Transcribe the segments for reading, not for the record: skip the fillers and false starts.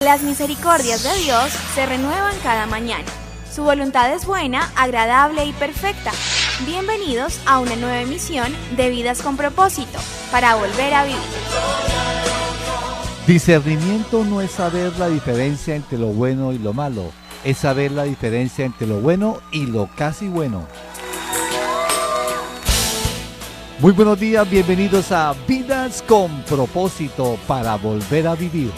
Las misericordias de Dios se renuevan cada mañana. Su voluntad es buena, agradable y perfecta. Bienvenidos a una nueva emisión de Vidas con Propósito, para volver a vivir. Discernimiento no es saber la diferencia entre lo bueno y lo malo, es saber la diferencia entre lo bueno y lo casi bueno. Muy buenos días, bienvenidos a Vidas con Propósito, para volver a vivir.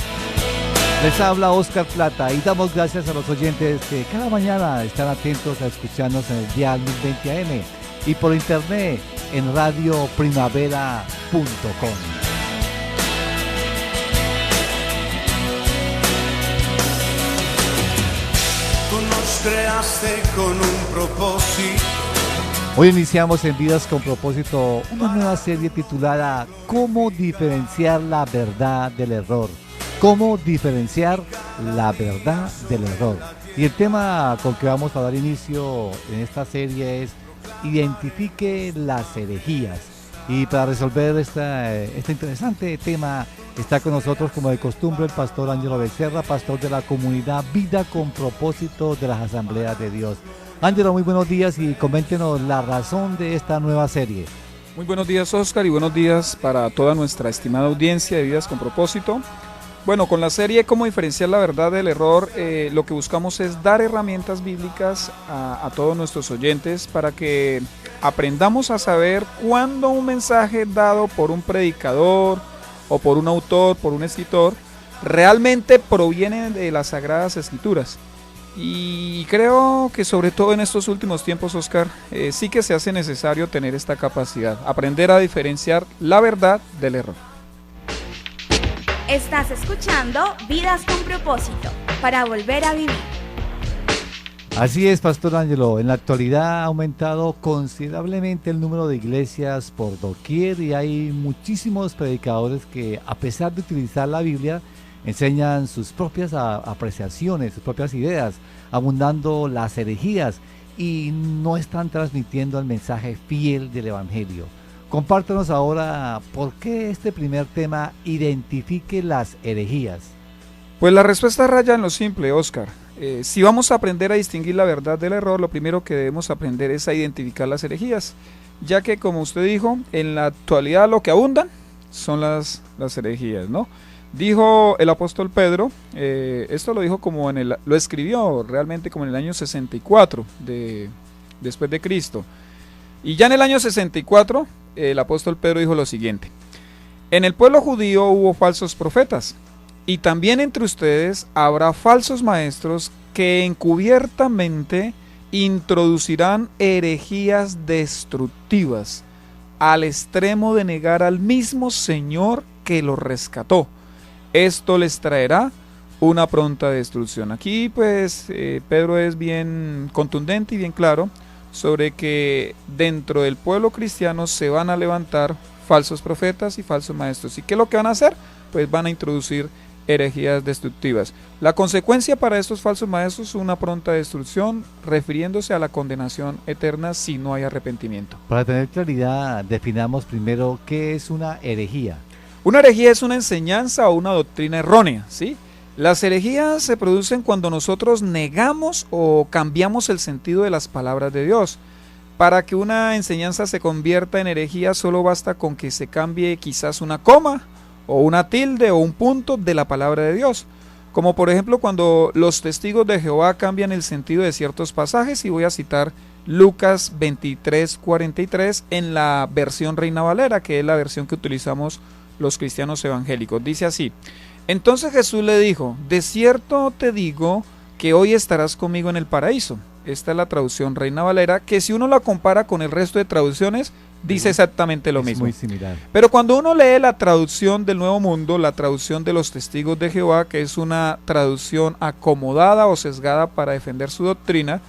Les habla Oscar Plata y damos gracias a los oyentes que cada mañana están atentos a escucharnos en el dial 1020 AM y por internet en radioprimavera.com. Tú nos creaste con un propósito. Hoy iniciamos en Vidas con Propósito una nueva serie titulada ¿Cómo diferenciar la verdad del error? ¿Cómo diferenciar la verdad del error? Y el tema con que vamos a dar inicio en esta serie es Identifique las herejías. Y para resolver este interesante tema está con nosotros, como de costumbre, el pastor Ángelo Becerra, pastor de la comunidad Vida con Propósito de las Asambleas de Dios. Ángelo, muy buenos días y coméntenos la razón de esta nueva serie. Muy buenos días, Oscar, y buenos días para toda nuestra estimada audiencia de Vidas con Propósito. Bueno, con la serie Cómo diferenciar la verdad del error, lo que buscamos es dar herramientas bíblicas a todos nuestros oyentes para que aprendamos a saber cuándo un mensaje dado por un predicador o por un autor, por un escritor, realmente proviene de las Sagradas Escrituras. Y creo que sobre todo en estos últimos tiempos, Oscar, sí que se hace necesario tener esta capacidad, aprender a diferenciar la verdad del error. Estás escuchando Vidas con Propósito, para volver a vivir. Así es, pastor Ángelo. En la actualidad ha aumentado considerablemente el número de iglesias por doquier y hay muchísimos predicadores que, a pesar de utilizar la Biblia, enseñan sus propias apreciaciones, sus propias ideas, abundando las herejías y no están transmitiendo el mensaje fiel del Evangelio. Compártanos ahora por qué este primer tema, identifique las herejías. Pues la respuesta raya en lo simple, Oscar. Si vamos a aprender a distinguir la verdad del error, lo primero que debemos aprender es a identificar las herejías, ya que, como usted dijo, en la actualidad lo que abundan son las herejías, ¿no? Dijo el apóstol Pedro, esto lo dijo lo escribió realmente como en el año 64 después de Cristo. Y ya en el año 64, el apóstol Pedro dijo lo siguiente: en el pueblo judío hubo falsos profetas, y también entre ustedes habrá falsos maestros que encubiertamente introducirán herejías destructivas, al extremo de negar al mismo Señor que los rescató. Esto les traerá una pronta destrucción. Aquí pues Pedro es bien contundente y bien claro sobre que dentro del pueblo cristiano se van a levantar falsos profetas y falsos maestros. ¿Y qué es lo que van a hacer? Pues van a introducir herejías destructivas. La consecuencia para estos falsos maestros es una pronta destrucción, refiriéndose a la condenación eterna si no hay arrepentimiento. Para tener claridad, definamos primero qué es una herejía. Una herejía es una enseñanza o una doctrina errónea, ¿sí? Las herejías se producen cuando nosotros negamos o cambiamos el sentido de las palabras de Dios. Para que una enseñanza se convierta en herejía solo basta con que se cambie quizás una coma o una tilde o un punto de la palabra de Dios. Como por ejemplo cuando los testigos de Jehová cambian el sentido de ciertos pasajes, y voy a citar Lucas 23:43 en la versión Reina Valera, que es la versión que utilizamos los cristianos evangélicos. Dice así: entonces Jesús le dijo, de cierto te digo que hoy estarás conmigo en el paraíso. Esta es la traducción Reina Valera, que si uno la compara con el resto de traducciones, dice exactamente lo mismo. Muy similar. Pero cuando uno lee la traducción del Nuevo Mundo, la traducción de los Testigos de Jehová, que es una traducción acomodada o sesgada para defender su doctrina,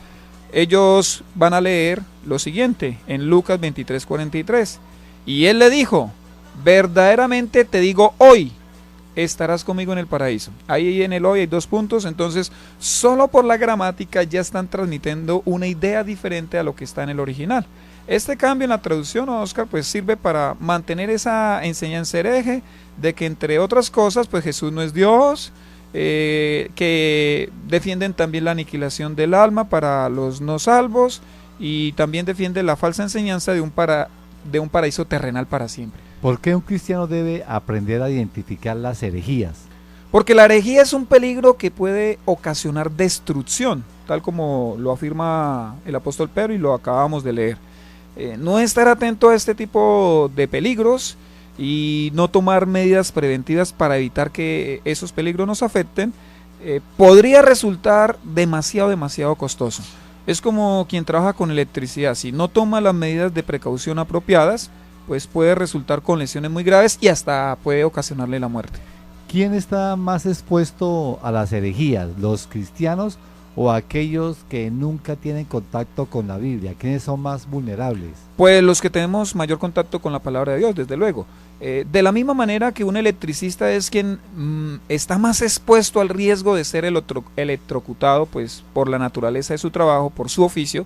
ellos van a leer lo siguiente en Lucas 23:43. Y él le dijo, verdaderamente te digo hoy, estarás conmigo en el paraíso. Ahí en el hoy hay 2 puntos, entonces solo por la gramática ya están transmitiendo una idea diferente a lo que está en el original. Este cambio en la traducción, Oscar, pues sirve para mantener esa enseñanza hereje de que, entre otras cosas, pues Jesús no es Dios, que defienden también la aniquilación del alma para los no salvos y también defienden la falsa enseñanza de un paraíso terrenal para siempre. ¿Por qué un cristiano debe aprender a identificar las herejías? Porque la herejía es un peligro que puede ocasionar destrucción, tal como lo afirma el apóstol Pedro y lo acabamos de leer. No estar atento a este tipo de peligros y no tomar medidas preventivas para evitar que esos peligros nos afecten, podría resultar demasiado costoso. Es como quien trabaja con electricidad, si no toma las medidas de precaución apropiadas, pues puede resultar con lesiones muy graves y hasta puede ocasionarle la muerte. ¿Quién está más expuesto a las herejías, los cristianos o aquellos que nunca tienen contacto con la Biblia? ¿Quiénes son más vulnerables? Pues los que tenemos mayor contacto con la palabra de Dios, desde luego. De la misma manera que un electricista es quien está más expuesto al riesgo de ser electrocutado, pues por la naturaleza de su trabajo, por su oficio,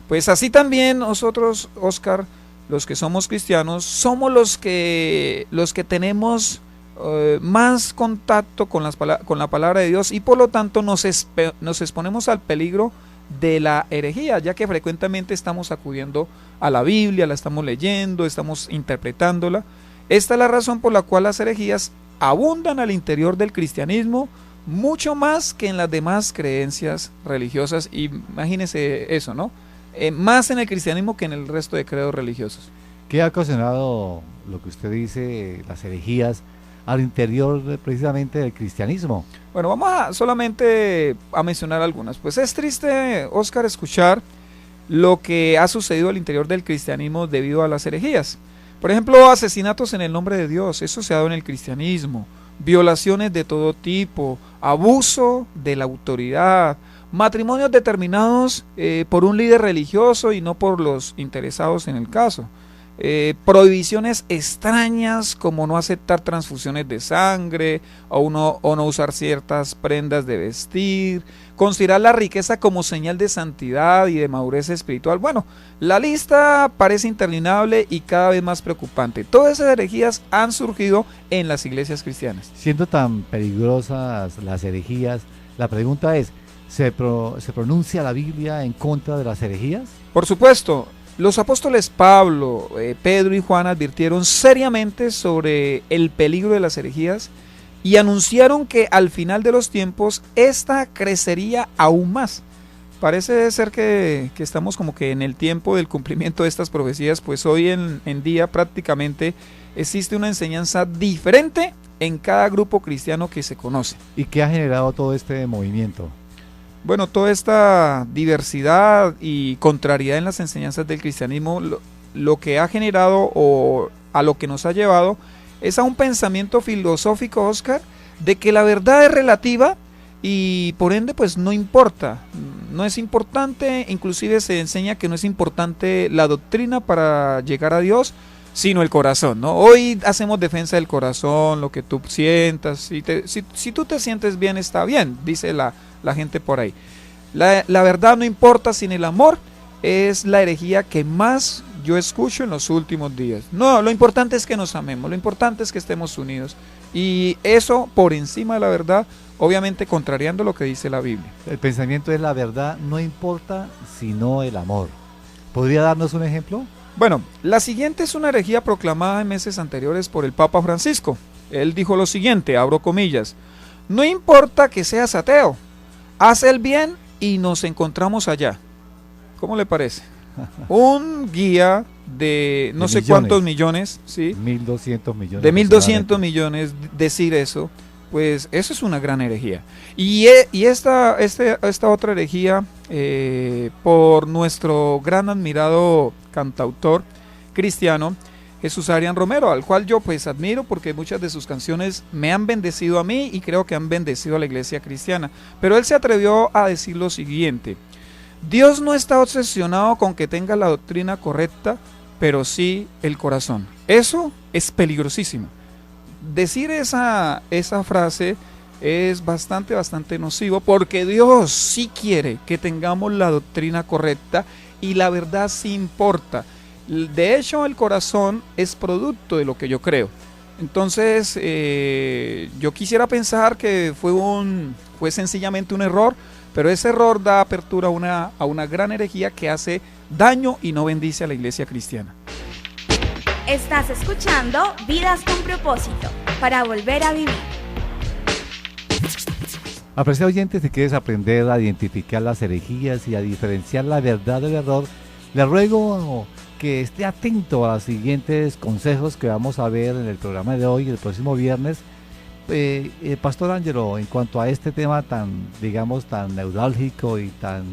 pues así también nosotros, Oscar, los que somos cristianos, somos los que tenemos más contacto con la palabra de Dios y por lo tanto nos exponemos al peligro de la herejía, ya que frecuentemente estamos acudiendo a la Biblia, la estamos leyendo, estamos interpretándola. Esta es la razón por la cual las herejías abundan al interior del cristianismo mucho más que en las demás creencias religiosas. Imagínese eso, ¿no? Más en el cristianismo que en el resto de credos religiosos. ¿Qué ha ocasionado lo que usted dice, las herejías, al interior precisamente del cristianismo? Bueno, vamos solamente a mencionar algunas. Pues es triste, Oscar, escuchar lo que ha sucedido al interior del cristianismo debido a las herejías. Por ejemplo, asesinatos en el nombre de Dios, eso se ha dado en el cristianismo, violaciones de todo tipo, abuso de la autoridad, matrimonios determinados por un líder religioso y no por los interesados en el caso. Prohibiciones extrañas como no aceptar transfusiones de sangre o no usar ciertas prendas de vestir, considerar la riqueza como señal de santidad y de madurez espiritual. Bueno, la lista parece interminable y cada vez más preocupante. Todas esas herejías han surgido en las iglesias cristianas. Siendo tan peligrosas las herejías, la pregunta es, ¿se pronuncia la Biblia en contra de las herejías? Por supuesto. Los apóstoles Pablo, Pedro y Juan advirtieron seriamente sobre el peligro de las herejías y anunciaron que al final de los tiempos esta crecería aún más. Parece ser que estamos como que en el tiempo del cumplimiento de estas profecías, pues hoy en día prácticamente existe una enseñanza diferente en cada grupo cristiano que se conoce. ¿Y qué ha generado todo este movimiento? Bueno, toda esta diversidad y contrariedad en las enseñanzas del cristianismo, lo que ha generado o a lo que nos ha llevado es a un pensamiento filosófico, Oscar, de que la verdad es relativa y por ende pues no importa, no es importante, inclusive se enseña que no es importante la doctrina para llegar a Dios, sino el corazón, ¿no? Hoy hacemos defensa del corazón, lo que tú sientas, si tú te sientes bien está bien, dice la gente por ahí. La verdad no importa, sin el amor es la herejía que más yo escucho en los últimos días. No, lo importante es que nos amemos, lo importante es que estemos unidos y eso por encima de la verdad, obviamente contrariando lo que dice la Biblia. El pensamiento es la verdad no importa sino el amor. ¿Podría darnos un ejemplo? Bueno, la siguiente es una herejía proclamada en meses anteriores por el Papa Francisco. Él dijo lo siguiente, abro comillas: no importa que seas ateo, haz el bien y nos encontramos allá. ¿Cómo le parece? Un guía de no sé cuántos millones, ¿sí? 1.200 millones. De 1.200 millones, decir eso, pues eso es una gran herejía. Y esta otra herejía, por nuestro gran admirado cantautor cristiano, Jesús Adrián Romero, al cual yo pues admiro porque muchas de sus canciones me han bendecido a mí y creo que han bendecido a la iglesia cristiana. Pero él se atrevió a decir lo siguiente: Dios no está obsesionado con que tenga la doctrina correcta, pero sí el corazón. Eso es peligrosísimo. Decir esa frase es bastante nocivo porque Dios sí quiere que tengamos la doctrina correcta y la verdad sí importa. De hecho, el corazón es producto de lo que yo creo. Entonces, yo quisiera pensar que fue sencillamente un error, pero ese error da apertura a una gran herejía que hace daño y no bendice a la iglesia cristiana. Estás escuchando Vidas con Propósito, para volver a vivir. Apreciado oyente, si quieres aprender a identificar las herejías y a diferenciar la verdad del error, le ruego que esté atento a los siguientes consejos que vamos a ver en el programa de hoy, el próximo viernes. Pastor Ángelo, en cuanto a este tema tan neurálgico y tan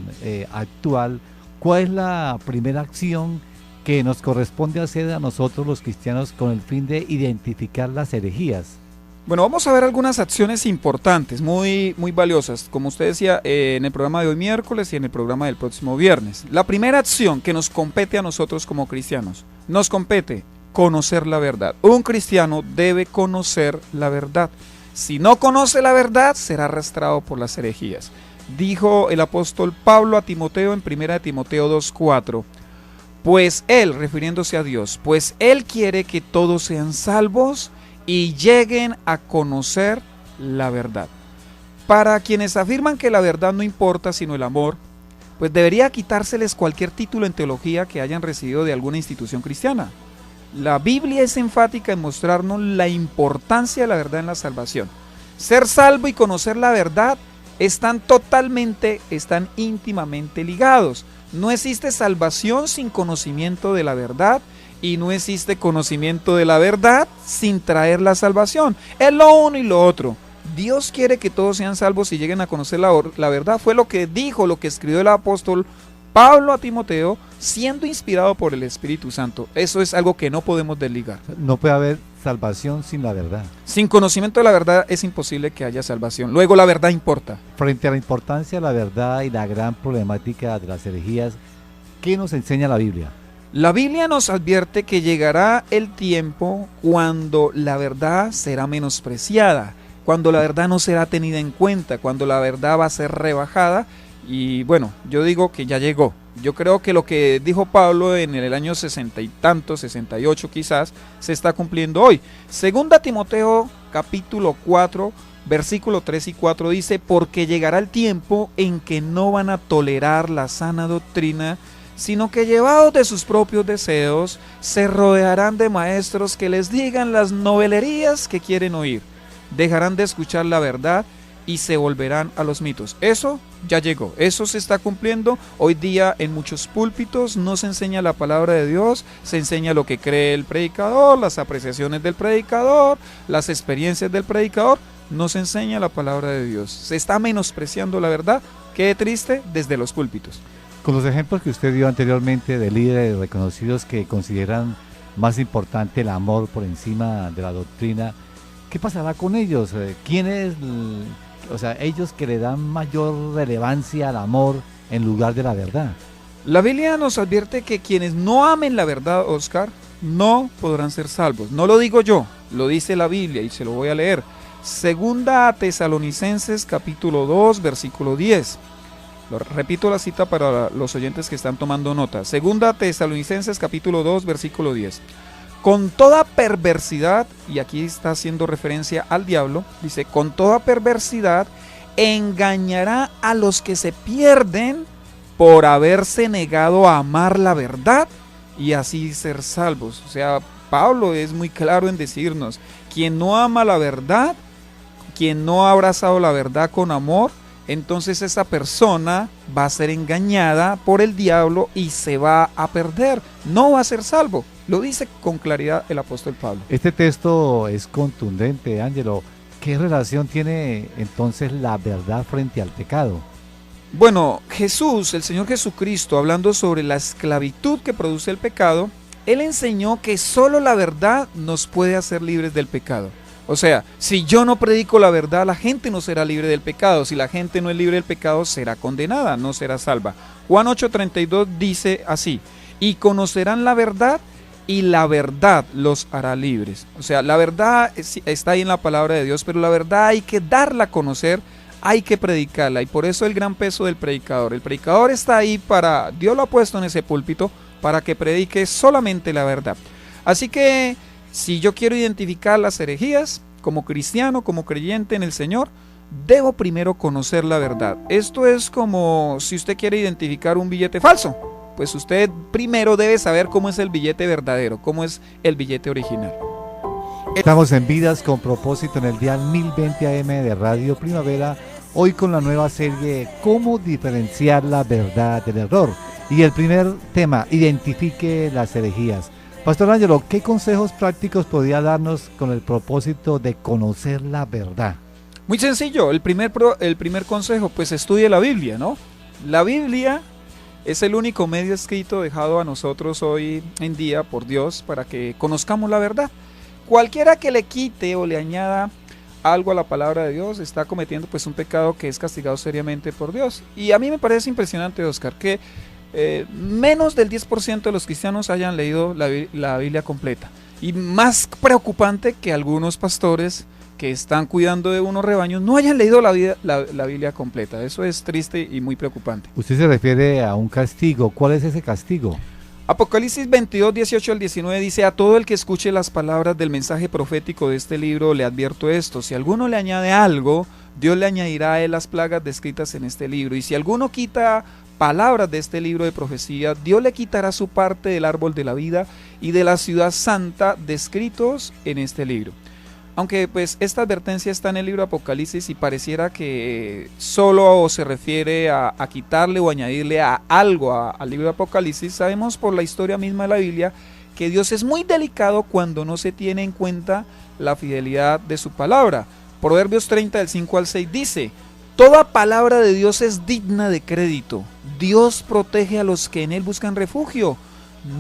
actual, ¿cuál es la primera acción que nos corresponde hacer a nosotros los cristianos con el fin de identificar las herejías? Bueno, vamos a ver algunas acciones importantes, muy valiosas, como usted decía, en el programa de hoy miércoles y en el programa del próximo viernes. La primera acción que nos compete a nosotros como cristianos, nos compete conocer la verdad. Un cristiano debe conocer la verdad. Si no conoce la verdad, será arrastrado por las herejías. Dijo el apóstol Pablo a Timoteo en 1 Timoteo 2:4, pues él, refiriéndose a Dios, pues él quiere que todos sean salvos y lleguen a conocer la verdad. Para quienes afirman que la verdad no importa sino el amor, pues debería quitárseles cualquier título en teología que hayan recibido de alguna institución cristiana. La Biblia es enfática en mostrarnos la importancia de la verdad en la salvación. Ser salvo y conocer la verdad están íntimamente ligados. No existe salvación sin conocimiento de la verdad, y no existe conocimiento de la verdad sin traer la salvación. Es lo uno y lo otro. Dios quiere que todos sean salvos y lleguen a conocer la verdad. Fue lo que dijo, lo que escribió el apóstol Pablo a Timoteo, siendo inspirado por el Espíritu Santo. Eso es algo que no podemos desligar. No puede haber salvación sin la verdad. Sin conocimiento de la verdad es imposible que haya salvación. Luego la verdad importa. Frente a la importancia de la verdad y la gran problemática de las herejías, ¿qué nos enseña la Biblia? La Biblia nos advierte que llegará el tiempo cuando la verdad será menospreciada, cuando la verdad no será tenida en cuenta, cuando la verdad va a ser rebajada. Y bueno, yo digo que ya llegó. Yo creo que lo que dijo Pablo en el año 60 y tanto, 68 quizás, se está cumpliendo hoy. Segunda Timoteo capítulo 4, versículo 3 y 4 dice, porque llegará el tiempo en que no van a tolerar la sana doctrina, sino que llevados de sus propios deseos, se rodearán de maestros que les digan las novelerías que quieren oír. Dejarán de escuchar la verdad y se volverán a los mitos. Eso ya llegó, eso se está cumpliendo. Hoy día en muchos púlpitos no se enseña la palabra de Dios, se enseña lo que cree el predicador, las apreciaciones del predicador, las experiencias del predicador. No se enseña la palabra de Dios. Se está menospreciando la verdad. Qué triste, desde los púlpitos. Con los ejemplos que usted dio anteriormente de líderes reconocidos que consideran más importante el amor por encima de la doctrina, ¿qué pasará con ellos? ¿Quiénes, ellos que le dan mayor relevancia al amor en lugar de la verdad? La Biblia nos advierte que quienes no amen la verdad, Oscar, no podrán ser salvos. No lo digo yo, lo dice la Biblia y se lo voy a leer. Segunda a Tesalonicenses capítulo 2, versículo 10. Repito la cita para los oyentes que están tomando nota. Segunda Tesalonicenses capítulo 2, versículo 10. Con toda perversidad, y aquí está haciendo referencia al diablo, dice, con toda perversidad engañará a los que se pierden por haberse negado a amar la verdad y así ser salvos. O sea, Pablo es muy claro en decirnos, quien no ama la verdad, quien no ha abrazado la verdad con amor, entonces esa persona va a ser engañada por el diablo y se va a perder, no va a ser salvo. Lo dice con claridad el apóstol Pablo. Este texto es contundente, Ángelo. ¿Qué relación tiene entonces la verdad frente al pecado? Bueno, Jesús, el Señor Jesucristo, hablando sobre la esclavitud que produce el pecado, Él enseñó que solo la verdad nos puede hacer libres del pecado. O sea, si yo no predico la verdad, la gente no será libre del pecado. Si la gente no es libre del pecado, será condenada, no será salva. Juan 8:32 dice así, y conocerán la verdad, y la verdad los hará libres. O sea, la verdad está ahí en la palabra de Dios, pero la verdad hay que darla a conocer, hay que predicarla, y por eso el gran peso del predicador. El predicador está ahí Dios lo ha puesto en ese púlpito para que predique solamente la verdad. Así que Si yo quiero identificar las herejías, como cristiano, como creyente en el Señor, debo primero conocer la verdad. Esto es como si usted quiere identificar un billete falso, pues usted primero debe saber cómo es el billete verdadero, cómo es el billete original. Estamos en Vidas con Propósito en el día 1020 AM de Radio Primavera, hoy con la nueva serie ¿Cómo diferenciar la verdad del error? Y el primer tema, identifique las herejías. Pastor Ángelo, ¿qué consejos prácticos podría darnos con el propósito de conocer la verdad? Muy sencillo, el primer consejo, pues estudie la Biblia, ¿no? La Biblia es el único medio escrito dejado a nosotros hoy en día por Dios para que conozcamos la verdad. Cualquiera que le quite o le añada algo a la palabra de Dios está cometiendo pues un pecado que es castigado seriamente por Dios. Y a mí me parece impresionante, Oscar, que menos del 10% de los cristianos hayan leído la Biblia completa. Y más preocupante que algunos pastores que están cuidando de unos rebaños no hayan leído la Biblia completa. Eso es triste y muy preocupante. Usted se refiere a un castigo. ¿Cuál es ese castigo? Apocalipsis 22, 18 al 19 dice: a todo el que escuche las palabras del mensaje profético de este libro le advierto esto: si alguno le añade algo, Dios le añadirá a él las plagas descritas en este libro, y si alguno quita palabras de este libro de profecía, Dios le quitará su parte del árbol de la vida y de la ciudad santa descritos en este libro. Aunque pues esta advertencia está en el libro de Apocalipsis y pareciera que solo se refiere a quitarle o añadirle algo al libro de Apocalipsis, sabemos por la historia misma de la Biblia que Dios es muy delicado cuando no se tiene en cuenta la fidelidad de su palabra. Proverbios 30 del 5 al 6 dice: toda palabra de Dios es digna de crédito. Dios protege a los que en él buscan refugio.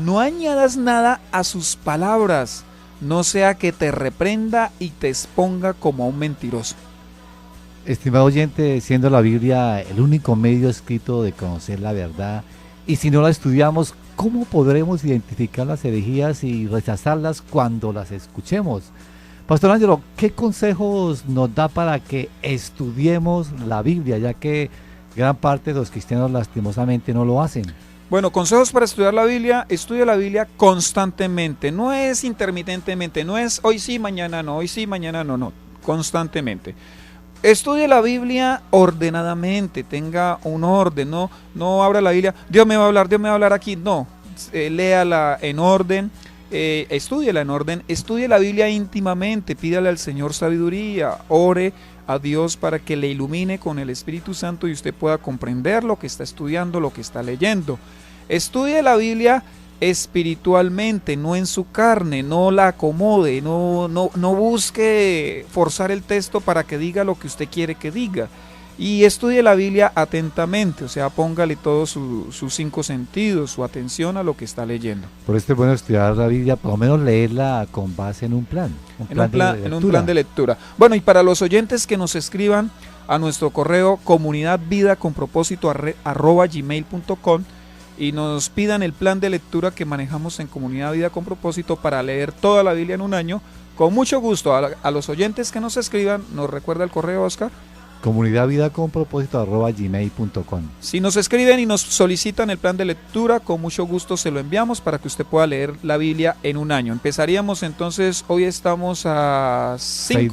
No añadas nada a sus palabras, no sea que te reprenda y te exponga como a un mentiroso. Estimado oyente, siendo la Biblia el único medio escrito de conocer la verdad, y si no la estudiamos, ¿cómo podremos identificar las herejías y rechazarlas cuando las escuchemos? Pastor Ángelo, ¿qué consejos nos da para que estudiemos la Biblia, ya que gran parte de los cristianos lastimosamente no lo hacen? Bueno, consejos para estudiar la Biblia: estudia la Biblia constantemente, no es intermitentemente, no es hoy sí, mañana no, hoy sí, mañana no, constantemente. Estudie la Biblia ordenadamente, tenga un orden, no abra la Biblia, Dios me va a hablar aquí, no, léala en orden. Estúdiela en orden, estudie la Biblia íntimamente, pídale al Señor sabiduría, ore a Dios para que le ilumine con el Espíritu Santo y usted pueda comprender lo que está estudiando, lo que está leyendo. Estudie la Biblia espiritualmente, no en su carne, no la acomode, no busque forzar el texto para que diga lo que usted quiere que diga. Y estudie la Biblia atentamente, o sea, póngale todos sus 5 sentidos, su atención a lo que está leyendo. Por esto es bueno estudiar la Biblia, por lo menos leerla con base en un plan. En un plan de lectura. Bueno, y para los oyentes que nos escriban a nuestro correo comunidadvidaconpropósito@gmail.com y nos pidan el plan de lectura que manejamos en Comunidad Vida con Propósito para leer toda la Biblia en un año, con mucho gusto a los oyentes que nos escriban, ¿nos recuerda el correo, Oscar? comunidadvidaconpropósito@gmail.com. Si nos escriben y nos solicitan el plan de lectura, con mucho gusto se lo enviamos para que usted pueda leer la Biblia en un año. Empezaríamos entonces, hoy estamos a 6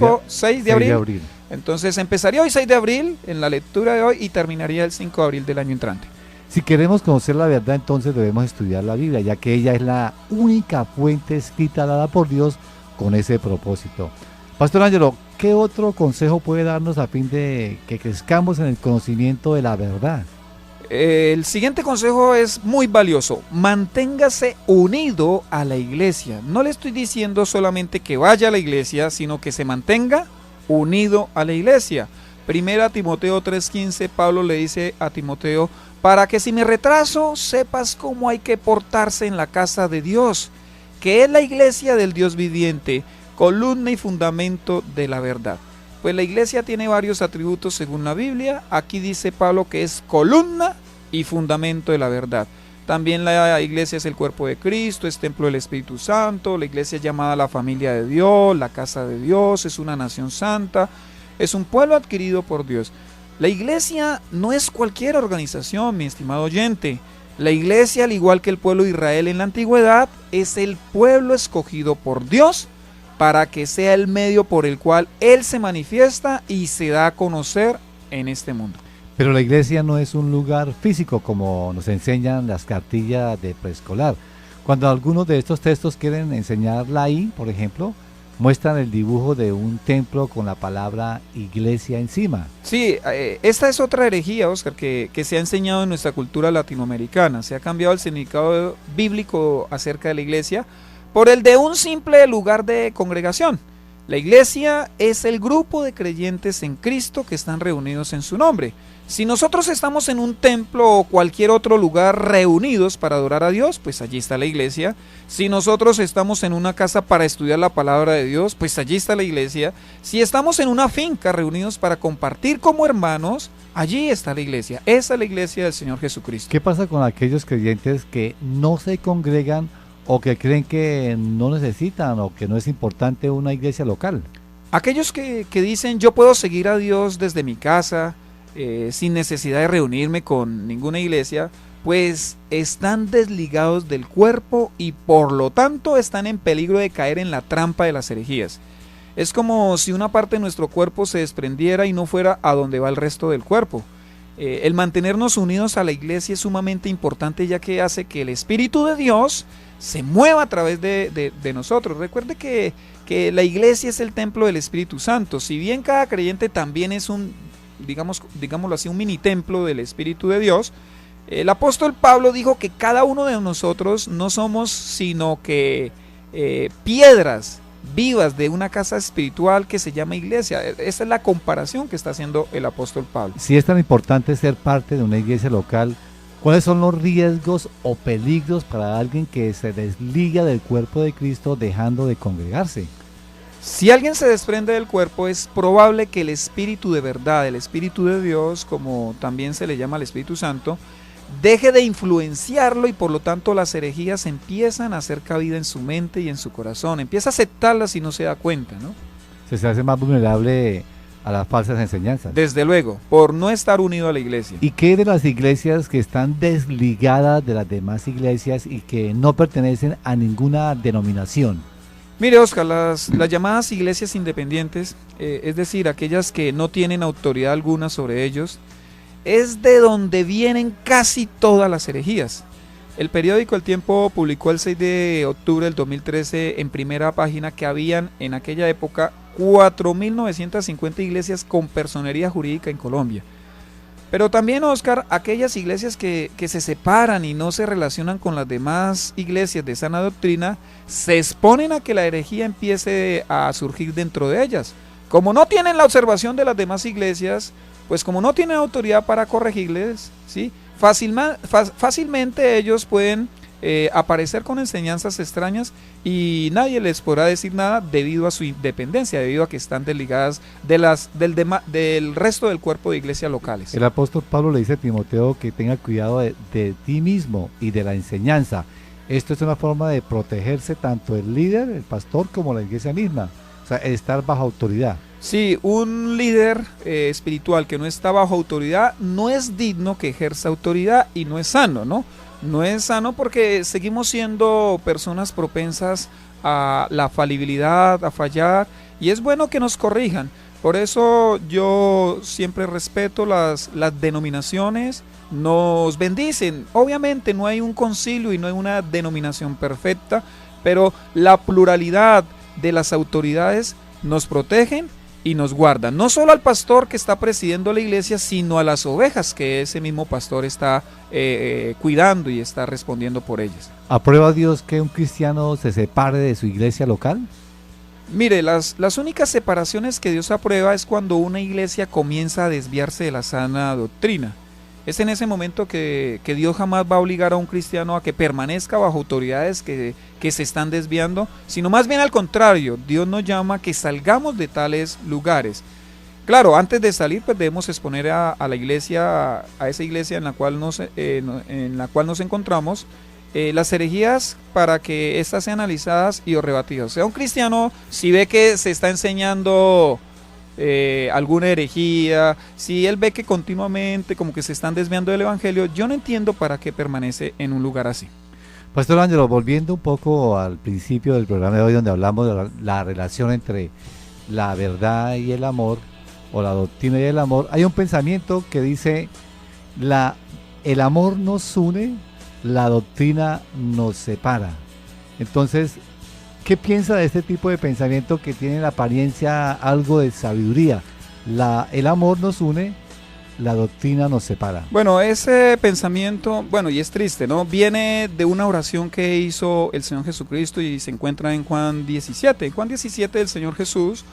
de abril. Entonces empezaría hoy 6 de abril en la lectura de hoy y terminaría el 5 de abril del año entrante. Si queremos conocer la verdad, entonces debemos estudiar la Biblia, ya que ella es la única fuente escrita dada por Dios con ese propósito. Pastor Ángelo, ¿qué otro consejo puede darnos a fin de que crezcamos en el conocimiento de la verdad? El siguiente consejo es muy valioso: manténgase unido a la iglesia. No le estoy diciendo solamente que vaya a la iglesia, sino que se mantenga unido a la iglesia. Primera Timoteo 3:15, Pablo le dice a Timoteo: para que si me retraso, sepas cómo hay que portarse en la casa de Dios, que es la iglesia del Dios viviente, columna y fundamento de la verdad. Pues la iglesia tiene varios atributos según la Biblia. Aquí dice Pablo que es columna y fundamento de la verdad. También la iglesia es el cuerpo de Cristo, es templo del Espíritu Santo. La iglesia es llamada la familia de Dios, la casa de Dios, es una nación santa, es un pueblo adquirido por Dios. La iglesia no es cualquier organización, mi estimado oyente. La iglesia, al igual que el pueblo de Israel en la antigüedad, es el pueblo escogido por Dios para que sea el medio por el cual Él se manifiesta y se da a conocer en este mundo. Pero la iglesia no es un lugar físico como nos enseñan las cartillas de preescolar. Cuando algunos de estos textos quieren enseñarla ahí, por ejemplo, muestran el dibujo de un templo con la palabra iglesia encima. Sí, esta es otra herejía, Oscar, que se ha enseñado en nuestra cultura latinoamericana. Se ha cambiado el significado bíblico acerca de la iglesia por el de un simple lugar de congregación. La iglesia es el grupo de creyentes en Cristo que están reunidos en su nombre. Si nosotros estamos en un templo o cualquier otro lugar reunidos para adorar a Dios, pues allí está la iglesia. Si nosotros estamos en una casa para estudiar la palabra de Dios, pues allí está la iglesia. Si estamos en una finca reunidos para compartir como hermanos, allí está la iglesia. Esa es la iglesia del Señor Jesucristo. ¿Qué pasa con aquellos creyentes que no se congregan o que creen que no necesitan o que no es importante una iglesia local? Aquellos que dicen yo puedo seguir a Dios desde mi casa, sin necesidad de reunirme con ninguna iglesia, pues están desligados del cuerpo y por lo tanto están en peligro de caer en la trampa de las herejías. Es como si una parte de nuestro cuerpo se desprendiera y no fuera a donde va el resto del cuerpo. El mantenernos unidos a la iglesia es sumamente importante, ya que hace que el Espíritu de Dios se mueva a través de nosotros. Recuerde que la iglesia es el templo del Espíritu Santo. Si bien cada creyente también es digámoslo así, un mini templo del Espíritu de Dios, el apóstol Pablo dijo que cada uno de nosotros no somos sino que piedras vivas de una casa espiritual que se llama iglesia. Esa es la comparación que está haciendo el apóstol Pablo. Si es tan importante ser parte de una iglesia local, ¿cuáles son los riesgos o peligros para alguien que se desliga del cuerpo de Cristo dejando de congregarse? Si alguien se desprende del cuerpo, es probable que el Espíritu de verdad, el Espíritu de Dios, como también se le llama al Espíritu Santo, deje de influenciarlo y por lo tanto las herejías empiezan a hacer cabida en su mente y en su corazón. Empieza a aceptarlas y no se da cuenta, ¿no? Se hace más vulnerable a las falsas enseñanzas. Desde luego, por no estar unido a la iglesia. ¿Y qué de las iglesias que están desligadas de las demás iglesias y que no pertenecen a ninguna denominación? Mire, Oscar, las llamadas iglesias independientes, es decir, aquellas que no tienen autoridad alguna sobre ellos, es de donde vienen casi todas las herejías. El periódico El Tiempo publicó el 6 de octubre del 2013 en primera página que habían en aquella época 4.950 iglesias con personería jurídica en Colombia. Pero también, Oscar, aquellas iglesias que se separan y no se relacionan con las demás iglesias de sana doctrina, se exponen a que la herejía empiece a surgir dentro de ellas. Como no tienen la observación de las demás iglesias, pues como no tienen autoridad para corregirles, ¿sí? Fácilmente ellos pueden aparecer con enseñanzas extrañas y nadie les podrá decir nada debido a su independencia, debido a que están desligadas del resto del cuerpo de iglesias locales. El apóstol Pablo le dice a Timoteo que tenga cuidado de ti mismo y de la enseñanza. Esto es una forma de protegerse tanto el líder, el pastor, como la iglesia misma. O sea, estar bajo autoridad. Sí, un líder espiritual que no está bajo autoridad no es digno que ejerza autoridad y no es sano, ¿no? No es sano porque seguimos siendo personas propensas a la falibilidad, a fallar, y es bueno que nos corrijan. Por eso yo siempre respeto las denominaciones, nos bendicen. Obviamente no hay un concilio y no hay una denominación perfecta, pero la pluralidad de las autoridades nos protegen y nos guardan, no solo al pastor que está presidiendo la iglesia, sino a las ovejas que ese mismo pastor está cuidando y está respondiendo por ellas. ¿Aprueba Dios que un cristiano se separe de su iglesia local? Mire, las únicas separaciones que Dios aprueba es cuando una iglesia comienza a desviarse de la sana doctrina. Es en ese momento que Dios jamás va a obligar a un cristiano a que permanezca bajo autoridades que se están desviando, sino más bien al contrario, Dios nos llama a que salgamos de tales lugares. Claro, antes de salir pues debemos exponer a la iglesia, a esa iglesia en la cual nos encontramos, las herejías para que éstas sean analizadas y rebatidas. O sea, un cristiano, si ve que se está enseñando alguna herejía, si él ve que continuamente como que se están desviando del evangelio, yo no entiendo para qué permanece en un lugar así. Pastor Ángelo, volviendo un poco al principio del programa de hoy, donde hablamos de la relación entre la verdad y el amor, o la doctrina y el amor, hay un pensamiento que dice, el amor nos une, la doctrina nos separa. Entonces, ¿qué piensa de este tipo de pensamiento que tiene la apariencia algo de sabiduría? El amor nos une, la doctrina nos separa. Bueno, ese pensamiento, bueno, y es triste, ¿no? Viene de una oración que hizo el Señor Jesucristo y se encuentra en Juan 17. En Juan 17 el Señor Jesús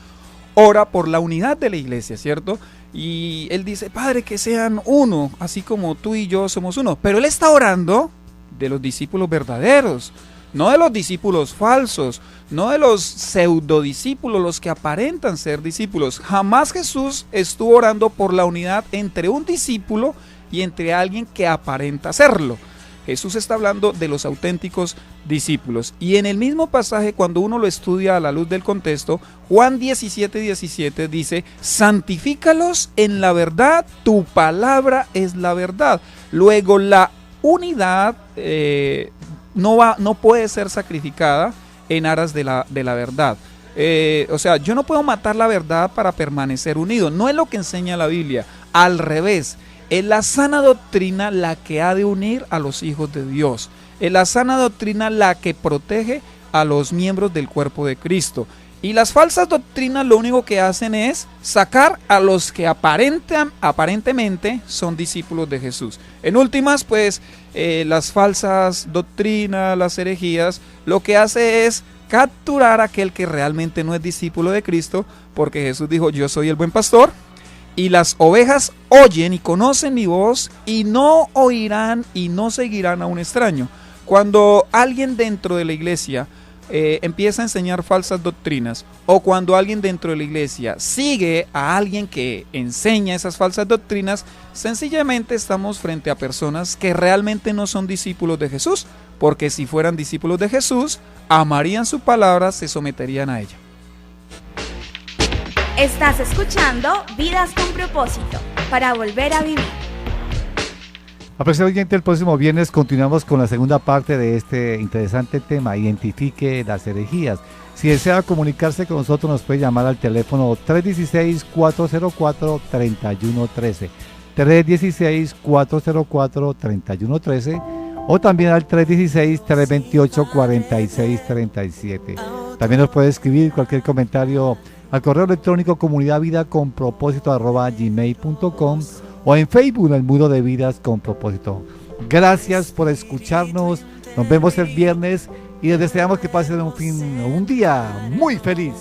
ora por la unidad de la iglesia, ¿cierto? Y él dice, Padre, que sean uno, así como tú y yo somos uno. Pero él está orando de los discípulos verdaderos, no de los discípulos falsos, no de los pseudodiscípulos, los que aparentan ser discípulos. Jamás Jesús estuvo orando por la unidad entre un discípulo y entre alguien que aparenta serlo. Jesús está hablando de los auténticos discípulos. Y en el mismo pasaje, cuando uno lo estudia a la luz del contexto, Juan 17:17 dice, santifícalos en la verdad, tu palabra es la verdad. Luego la unidad no puede ser sacrificada en aras de la verdad. O sea, yo no puedo matar la verdad para permanecer unido. No es lo que enseña la Biblia. Al revés. Es la sana doctrina la que ha de unir a los hijos de Dios. Es la sana doctrina la que protege a los miembros del cuerpo de Cristo. Y las falsas doctrinas lo único que hacen es sacar a los que aparentemente son discípulos de Jesús. En últimas, pues, las falsas doctrinas, las herejías, lo que hace es capturar a aquel que realmente no es discípulo de Cristo, porque Jesús dijo, yo soy el buen pastor. Y las ovejas oyen y conocen mi voz y no oirán y no seguirán a un extraño. Cuando alguien dentro de la iglesia empieza a enseñar falsas doctrinas, o cuando alguien dentro de la iglesia sigue a alguien que enseña esas falsas doctrinas, sencillamente estamos frente a personas que realmente no son discípulos de Jesús, porque si fueran discípulos de Jesús, amarían su palabra, se someterían a ella. Estás escuchando Vidas con Propósito, para volver a vivir. Apreciado oyente, el próximo viernes continuamos con la segunda parte de este interesante tema, identifique las herejías. Si desea comunicarse con nosotros, nos puede llamar al teléfono 316-404-3113, 316-404-3113, o también al 316-328-4637. También nos puede escribir cualquier comentario al correo electrónico comunidadvidaconpropósito@gmail.com o en Facebook, en el Muro de Vidas con Propósito. Gracias por escucharnos, nos vemos el viernes y les deseamos que pasen un día muy feliz.